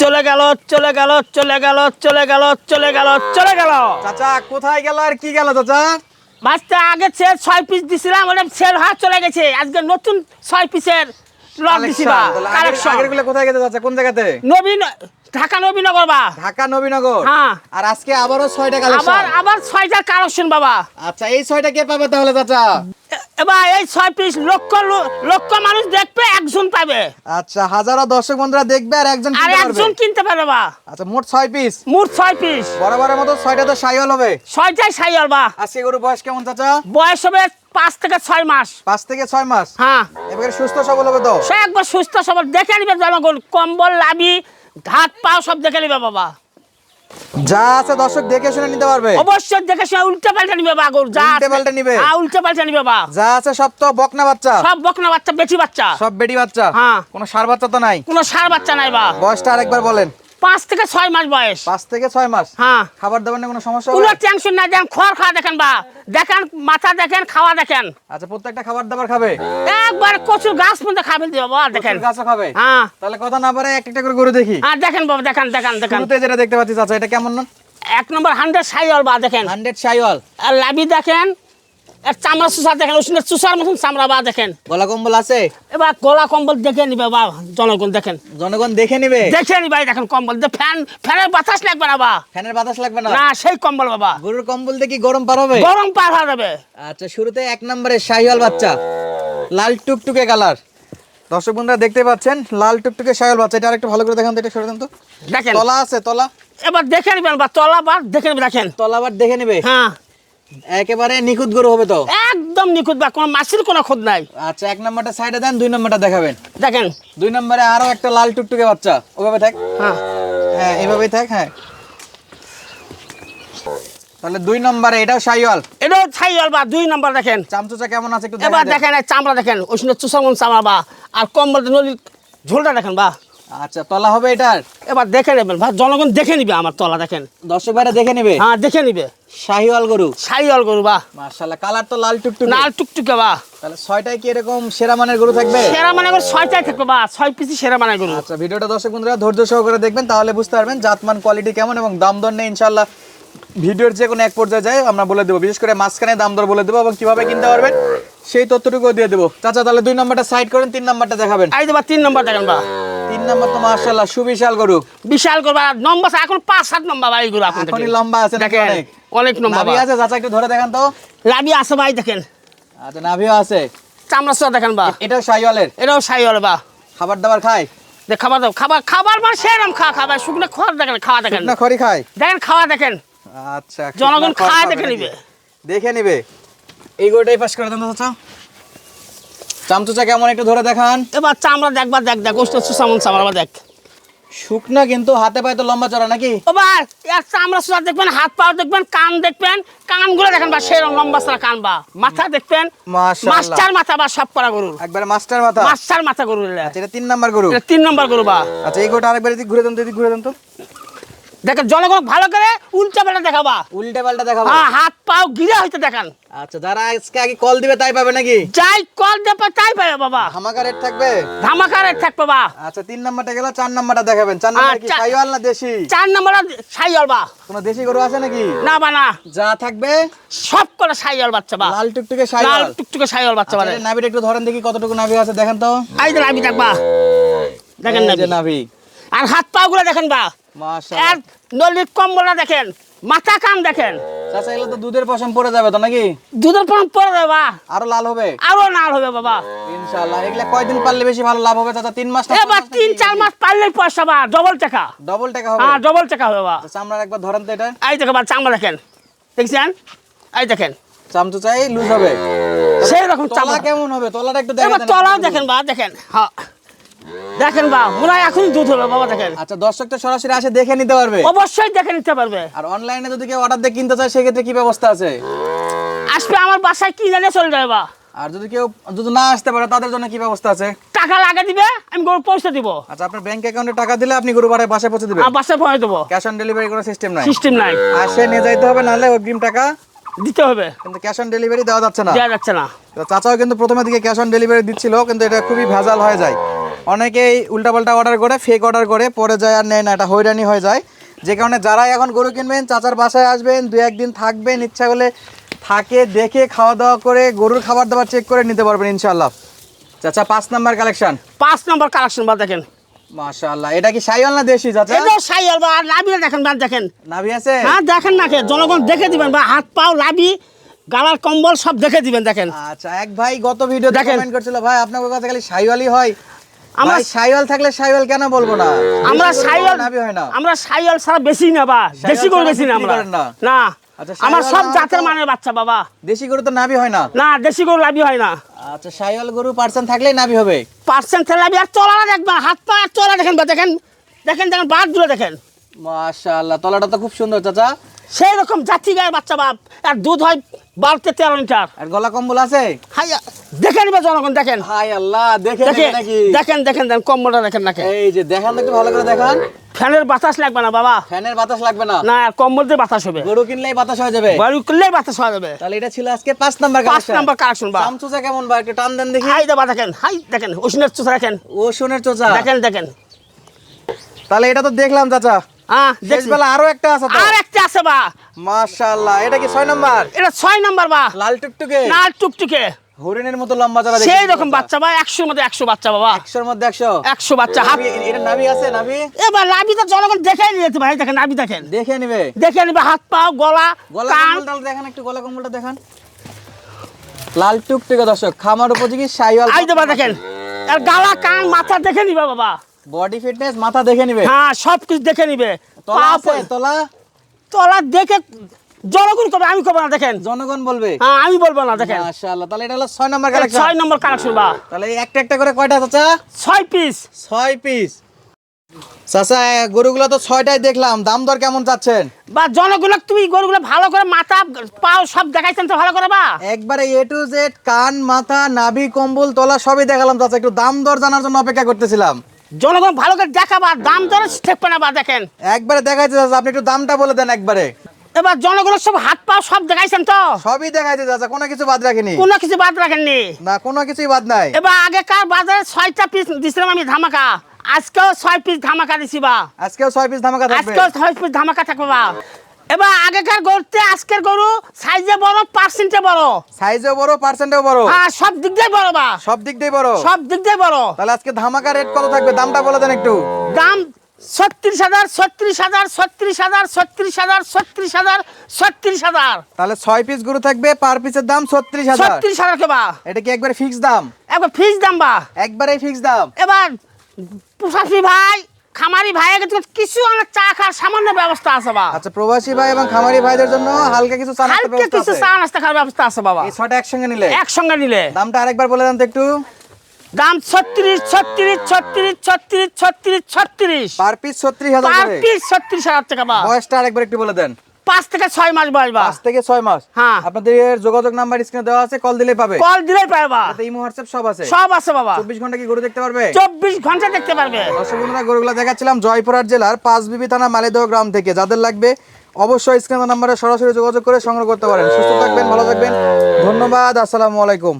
চলে গেল চলে গেল চলে গেল চলে গেল চলে গেল চলে গেল। চাচা কোথায় গেল আর কি গেল চাচা? মাছটা আগে সেল 6 পিস দিছিলাম, ওটা সেল হওয়া চলে গেছে। আজকে নতুন 6 পিসের লট দিছি বা কালেকশন। আগের গুলো কোথায় গেছে চাচা? কোন জায়গাতে? নবীন ঢাকা নবীনগর বা। ঢাকা নবীনগর। হ্যাঁ। আর আজকে আবারও 6টা কালেকশন। আবার 6টা কালেকশন বাবা। আচ্ছা এই 6টা কে পাবে তাহলে চাচা? এবার এই 6 পিস লক্ষ মানুষ দেখবে, একজন পাবে। আচ্ছা হাজারো দর্শক বন্ধুরা দেখবে আর একজন আর কিনতে পারবে। একজন কিনতে পারবে বা। আচ্ছা মোট 6 পিস। মোট 6 পিস। বরাবরের মতো 6টা তো শাইওয়াল হবে। 6টাই সাইয়াল বা। আজকে গরু বয়স কেমন চাচা? বয়স হবে 5 থেকে 6 মাস। 5 থেকে 6 মাস। হ্যাঁ। এবারে সুস্থ সবল হবে তো? সে একবার সুস্থ সবল দেখে নিবে জনগণ, কম্বল লাবি হাত পাও সব দেখে নিবে বাবা। যা আছে দর্শক দেখে শুনে নিতে পারবে। অবশ্যই দেখে শুনে উল্টে পাল্টে নিবে বা গরু। যা উল্টে পাল্টে নিবে? হ্যাঁ উল্টে পাল্টে নিবে বা। যা আছে সব তো বকনা বাচ্চা? সব বকনা বাচ্চা, বেটি বাচ্চা, সব বেটি বাচ্চা? হ্যাঁ। কোনো ষাঁড় বাচ্চা তো নাই? কোনো ষাঁড় বাচ্চা নাই বা। বয়সটা আরেকবার বলেন। 5 থেকে 6 মাস বয়স। 5 থেকে 6 মাস। হ্যাঁ। খাবার দাবার নিয়ে কোনো সমস্যা কোনো হবে? টেনশন নাই, দেখেন খড় খাওয়া দেখেন বা, দেখেন মাথা দেখেন, খাওয়া দেখেন। আচ্ছা প্রত্যেকটা খাবার দাবার খাবে? একবার কচুর গাছ পর্যন্ত খাবেন দিবে বাবা দেখেন। প্রচুর গাছও খাবে? হ্যাঁ। তাহলে কথা না পারে একটা করে গরু দেখি। হ্যাঁ দেখেন বাবা, দেখেন দেখেন দেখেন। শুরুতে যেটা দেখতে পাচ্ছি চাচা এটা কেমন? 1 নম্বর 100 সাইয়াল বা দেখেন। 100 শাইওয়াল। আর লাবি দেখেন, আর চামড়া চুষা দেখেন, ওষুধের চুষার মতন চামড়া বা দেখেন। গলা কম্বল আছে? এবার গলা কম্বল দেখে নিবে বা জনগণ দেখেন। জনগণ দেখে নিবে? দেখে নিবে দেখেন কম্বল। ফ্যানের বাতাস লাগবে না বা। ফ্যানের বাতাস লাগবে না? না সেই কম্বল বাবা। গরুর কম্বল দেখি গরম পার হবে? গরম পার হয়ে যাবে। আচ্ছা শুরুতে 1 নম্বরে শাহিওয়াল বাচ্চা, লাল টুকটুকে কালার। দর্শক বন্ধুরা দেখতে পাচ্ছেন লাল টুকটুকে শাহিওয়াল বাচ্চা। এটা আরেকটু ভালো করে দেখান তো, এটা সরে দেন তো। দেখেন তলা আছে? তলা এবার দেখে নিবেন বা, তলা বা দেখে নিবে দেখেন। তলা আবার দেখে নেবে? হ্যাঁ একেবারে নিখুঁত গরু হবে তো? একদম নিখুঁত বা, কোনো মাছের কোনো খুঁত নাই। আচ্ছা 1 নম্বরটা সাইডে দেন, 2 নম্বরটা দেখাবেন। দেখেন। 2 নম্বরে আরো একটা লাল টুকটুকে বাচ্চা, ওভাবে থাক। হ্যাঁ হ্যাঁ এভাবেই থাক। হ্যাঁ তাহলে 2 নম্বরে এটাও শাহিওয়াল। এটাও ছাইয়াল বা। 2 নম্বর দেখেন। চামচুচা কেমন আছে একটু এবার দেখা দেন। দেখেন এই চামড়া দেখেন, ওষুধের চুষা মন চামড়া বা। আর কম্বল নদীর ঝোলটা দেখেন বা। আচ্ছা তলা হবে এটার? এবার দেখে নেবেন ভাই, জনগণ দেখে নিবে আমার তলা দেখেন। দর্শক ভাইরা দেখে নেবে? হ্যাঁ দেখে নিবে। শাহিওয়াল গরু সাইয়াল গরু বা। মাশাআল্লাহ, কালার তো লাল টুকটুকে। লাল টুকটুকে বা। তাহলে 6টায় কি এরকম সেরা মানের গরু থাকবে? সেরা মানে গরু 6টাই থাকবে বা, 6 পিসি সেরা মানে গরু। আচ্ছা ভিডিওটা দর্শক বন্ধুরা ধৈর্য সহকারে দেখবেন, তাহলে বুঝতে পারবেন জাতমান কোয়ালিটি কেমন এবং দাম দর নেই ইনশাআল্লাহ ভিডিওর যে কোনো এক পর্যায়ে যায় আমরা বলে দেবো। বিশেষ করে মাঝখানে দাম দর বলে দেবো এবং কিভাবে কিনতে পারবেন সেই তথ্যটুকু দিয়ে দেবো। চাচা তাহলে 2 নম্বরটা সাইড করেন, 3 নম্বরটা দেখাবেন। এই দেবা 3 নম্বর দেখেন বা। 3 নম্বর তো মাশাআল্লাহ সুবিশাল গরু। বিশাল গরু বা, নম্বর এখন 5-7 নম্বর বা এই গরু এখন এখনই লম্বা আছে নাকি দেখেন। অনেক? অনেক নম্বর নাভি বা। আছে চাচা একটু ধরে দেখান তো। লাবি আছে ভাই দেখেন। আচ্ছা নাভিও আছে। চামড়া চুষা দেখেন বা। এটাও শাহিওয়ালের? এটাও সাইয়াল বা। খাবার দাবার খায়? দেখ খাবার দাও, খাবার মানে সেরকম খাবার শুকনো খড় দেখেন, খাওয়া দেখেন। না খড়ি খায়? দেখেন খাওয়া দেখেন। আচ্ছা জনগণ শুকনা খড় খায় খাবে দেখে নাকি? নিবে। দেখে নিবে। এই গরুটাই পাস করে দেন তো চাচা। চামচুচা কেমন একটু ধরে দেখান। এবার চামড়া দেখবা, দেখ ওষুধের চুষা মন চামড়া বা দেখ। শুকনা কিন্তু হাতে পায়ে তো লম্বা চড়া নাকি? এবার এক চামড়া চুষা দেখবেন, হাত পা দেখবেন, কান দেখবেন, কানগুলো দেখেন বা সেরকম লম্বা চড়া কান বা। মাথা দেখবেন মাশাআল্লাহ মাস্টার মাথা বা, সব করা গরুর একবারে মাস্টার মাথা। মাস্টার মাথা গরু। আচ্ছা এটা 3 নাম্বার গরু। এটা 3 নম্বর গরু বা। আচ্ছা এই গরুটা আরেকবার এদিক ঘুরে দেন তো, এদিক ঘুরে দেন তো। দেখেন জনগণ ভালো করে উল্টা বেলা দেখাবা। উল্টে পাল্টা দেখাবো? হ্যাঁ হাত পাও গিরা হইতে দেখান। আচ্ছা যারা আজকে আগে কল দিবে তাই পাবে নাকি? যাই কল দেবে তাই পাবে বাবা। ধামাকা রেট থাকবে? ধামাকারে থাকবে বা। আচ্ছা 3 নাম্বারটা গেল, 4 নাম্বারটা দেখাবেন। 4 নাম্বার কি আচ্ছা। শাহিওয়াল না দেশি? 4 নম্বর সাইয়াল বা। কোনো দেশি গরু আছে নাকি? না বা না, যা থাকবে সব করে সাইয়াল বাচ্চা বা। লাল টুকটুকে লাল শাহিওয়াল। টুকটুকে সাইয়াল বাচ্চা আচ্ছা মানে। এটা নাভিটা একটু ধরেন দেখি কতটুকু নাভি আছে দেখেন তো। এই যে নাভি দেখবা, দেখেন এই যে নাভি। নাভি। আর হাত পা গুলো দেখেন বা। মাশাআল্লাহ। আর নলির কম্বলটা দেখেন, মাথা কান দেখেন। চাচা এগুলো তো দুধের পশম পড়ে যাবে তো নাকি? দুধের পর পরে দেবে বা, আরো লাল হবে আরো নাল হবে বাবা। ইনশাআল্লাহ। এগুলা কয়দিন পারলে বেশি ভালো লাভ হবে চাচা? 3 মাস না এবার 3-4 মাস পারলেই পয়সা বা, ডবল টাকা। ডবল টাকা হবে? হ্যাঁ ডবল টাকা হবে বা। আচ্ছা আমরা একবার ধরেন তো এটা। এই দেখো বা চামড়া দেখেন, দেখছেন? এই দেখেন চামচু চাই লুজ হবে। সেই রকম তলা চামড়া। কেমন হবে? তলাটা একটু এবার দেখেন। তলাও দেখেন বা, দেখেন। হ্যাঁ দেখেন বা, মনে হয় এখনই দুধ হলো বাবা দেখেন। আচ্ছা দর্শক তো সরাসরি আসে দেখে নিতে পারবে? অবশ্যই দেখে নিতে পারবে। আর অনলাইনে যদি কেউ অর্ডার দিয়ে কিনতে চায় সেক্ষেত্রে কি ব্যবস্থা আছে? আসবে আমার বাসায় কিনে নিয়ে চলে যাবে বা। আর যদি কেউ যদি না আসতে পারে তাদের জন্য কি ব্যবস্থা আছে? টাকা লাগা দিবে, আমি গরু পৌঁছে দিব। আচ্ছা আপনার ব্যাংক অ্যাকাউন্টে টাকা দিলে আপনি গরু বাসায় পৌঁছে দিবেন? আর বাসায় পৌঁছে দেবো। ক্যাশ অন ডেলিভারি কোনো সিস্টেম নাই? সিস্টেম নাই, আসে নিয়ে যাইতে হবে, নাহলে অগ্রিম টাকা দিতে হবে। কিন্তু ক্যাশ অন ডেলিভারি দেওয়া যাচ্ছে না। দেওয়া যাচ্ছে না। তো চাচাও কিন্তু প্রথমের দিকে ক্যাশ অন ডেলিভারি দিচ্ছিল, কিন্তু এটা খুবই ভেজাল হয়ে যায়। অনেকেই উল্টাপাল্টা অর্ডার করে ফেক অর্ডার করে পরে যায় আর নেয় না, এটা হয়রানি হয়ে যায়। যে কারণে যারা এখন গরু কিনবেন চাচার বাসায় আসবেন, 2-1 দিন থাকবেন, ইচ্ছা করলে থাকে দেখে খাওয়া দাওয়া করে গরুর খাবার দাবার চেক করে নিতে পারবেন ইনশাল্লাহ। চাচা 5 নাম্বার কালেকশন, 5 নম্বর কালেকশন বা দেখেন, মাশাআল্লাহ। এটা কি শাইওয়াল না দেশি চাচা? এটা সাইয়াল বা লাভি দেখেন বা দেখেন, নাভি আছে? হ্যাঁ দেখেন না কে জনগণ দেখে দিবেন বা হাত পাও লাভি গালার কম্বল সব দেখে দিবেন দেখেন। আচ্ছা, এক ভাই গত ভিডিওতে দেখেন। কমেন্ট করছিল ভাই আপনার কাছে খালি শাইওয়ালই হয়, আমরা আমরা শাইওয়াল থাকলে শাইওয়াল কেন বলবো না? আমরা দেশি গরু সাইয়াল নাভি হয় না? আমরা সাইয়াল ছাড়া বেশি না বা দেশি গরু ছাড়া বেশি না বিক্রি আমরা করেন না? না, আচ্ছা, আমার সাইয়াল সব আমার জাতের তো- মানের বাচ্চা বাবা, দেশি গরু তো নাভি হয় না। না দেশি গরু লাভি হয় না। আচ্ছা, শাইওয়াল গরু পার্সেন্ট থাকলেই নাভি হবে। পার্সেন্ট লাভি আর চলাটা দেখবেন, হাত পা আর চলা দেখেন বা দেখেন, দেখেন দেখেন বাদ দূরে দেখেন, মাশাআল্লাহ, তলাটা তো খুব সুন্দর চাচা। সেই রকম জাতি গায়ের বাচ্চা বাপ, আর দুধ হয় 12-13 লিটার। আর গলা কম্বল আছে? হাই দেখে নিবে জনগণ দেখেন, হাই আল্লাহ, দেখে দেখে নেবে নাকি? দেখেন দেখেন দেখেন কম্বলটা দেখেন নাকি, এই যে দেখান তো একটু ভালো করে দেখান। ফ্যানের বাতাস লাগবে না বাবা, ফ্যানের বাতাস লাগবে না? না কম্বল দিয়ে বাতাস হবে, গরু কিনলেই বাতাস হয়ে যাবে। বাড়ি করলেই বাতাস হয়ে যাবে। তাহলে এটা ছিল আজকে 5 নাম্বার 5 কালেকশন। নাম্বার কালেকশন বা চামচুচা কেমন বা একটু টান দেন দেখি। হাই দেবা দেখেন, হাই দেখেন ওষুধের চোষা দেখেন, ও সোনের চোচা। দেখেন দেখেন, তাহলে এটা তো দেখলাম চাচা, হ্যাঁ শেষ দেখছি। বেলা আরো একটা আছে তো। আর একটা আছে বা, মাশাআল্লাহ, এটা কি 6 নাম্বার? এটা 6 নাম্বার বা, লাল টুকটুকে না টুকটুকে হরিণের মতো লম্বা চড়া দেখি। সেই রকম বাচ্চা বা 100 মধ্যে 100 বাচ্চা বাবা, 100 এর মধ্যে 100। 100 বাচ্চা হাত। এটা নাভি আছে? নাভি এবার নাভি তো জনগণ দেখে নিয়েছে ভাই, দেখেন নাভি দেখেন, দেখে নিবে। দেখে নিবে হাত পা গলা গলা কান, কম্বলটা দেখান একটু, গলা কম্বলটা দেখান। লাল টুকটুকে দর্শক, খামার উপযোগী শাইওয়াল। আই দেবা দেখেন, আর গালা কান মাথা দেখে নিবে বাবা, বডি ফিটনেস মাথা দেখে নিবে। হ্যাঁ সব কিছু দেখে নিবে। তলা পা আছে? তলা তলা দেখে জনগণ কবে, আমি কবে না দেখেন, জনগণ বলবে। হ্যাঁ আমি বলবো না দেখেন। মাশাআল্লাহ, তাহলে এটা হলো 6 নাম্বার কালেকশন। 6 নম্বর কালেকশন বা, তাহলে এই একটা একটা করে কয়টা চাচা? 6 পিস। 6 পিস। চাচা গরুগুলো তো 6টাই দেখলাম, দাম দর কেমন চাচ্ছেন? বা জনগণক তুমি গরুগুলো ভালো করে মাথা পাও সব দেখাইছেন তো ভালো করে বা, একবারে A to Z, কান মাথা নাভি কম্বল তলা সবই দেখালাম চাচা, একটু দাম দর জানার জন্য অপেক্ষা করতেছিলাম। জনগণ ভালো করে দেখাবা, দাম দর ঠেকবে না বা দেখেন। একবারে দেখাইছে চাচা, আপনি একটু দামটা বলে দেন একবারে। এবার জনগণের সব হাত পা সব দেখাইছেন তো, সবই দেখাইছে চাচা, কোনো কিছু বাদ রাখিনি। কোনো কিছু বাদ রাখেননি। না, কোনো কিছুই বাদ নাই। এবার আগেকার বাজারে 6টা পিস দিছিলাম আমি ধামাকা, আজকেও 6 পিস ধামাকা দিছি বা, আজকেও 6 পিস ধামাকা থাকবে। আজকেও 6 পিস ধামাকা থাকবে বা। এবার আগেকার গরুতে আজকের গরু সাইজে বড়, পার্সেন্টে বড়, সাইজেও বড়, পার্সেন্টেও বড়, হ্যাঁ সব দিক দিয়ে বড় বা, সব দিক দিয়ে বড়। সব দিক দিয়ে বড়। তাহলে আজকে ধামাকা রেট কত থাকবে, দামটা বলে দেন একটু। দাম 36,000, 36,000, 36,000, 36,000, 36,000, 36,000, তাহলে 6 পিস গরু থাকবে, পার পিসের দাম 36,000। 36,000 কে বা, এটা কি একবারে ফিক্স দাম? একবার ফিক্স দাম বা। একবারেই ফিক্স দাম। এবার প্রশাসী ভাই খামারি ভাই কিছু অনেক চা খাওয়ার সামান্য ব্যবস্থা আছে বা, আচ্ছা, প্রবাসী ভাই এবং খামারি ভাইদের জন্য হালকা কিছু চা নাস্তার হালকা ব্যবস্থা কিছু আছে। চা নাস্তা খাওয়ার ব্যবস্থা আছে বাবা, এই 6টা একসঙ্গে নিলে একসঙ্গে নিলে। দামটা আরেকবার বলে দেন তো একটু। দাম 36, 36, 36, 36, 36, 36, পার পিস 36,000 পার করে। পিস 36,000 টাকা বা। বয়সটা আরেকবার একটু বলে দেন। 5 থেকে 6 মাস বয়স বা, 5 থেকে 6 মাস। হ্যাঁ। আপনাদের যোগাযোগ নাম্বার স্ক্রিনে দেওয়া আছে, কল দিলেই পাবে। কল দিলেই পাবে বা, এতে ইমো হোয়াটসঅ্যাপ সব আছে। সব আছে বাবা, 24 ঘন্টা কি গরু দেখতে পারবে? 24 ঘন্টা দেখতে পারবে। দর্শক বন্ধুরা, গরুগুলো দেখাচ্ছিলাম জয়পুরহাট জেলার পাঁচবিবি থানা মালিদহ গ্রাম থেকে। যাদের লাগবে অবশ্যই স্ক্রিনের নাম্বারে সরাসরি যোগাযোগ করে সংগ্রহ করতে পারেন। সুস্থ থাকবেন, ভালো থাকবেন, ধন্যবাদ, আসসালামু আলাইকুম।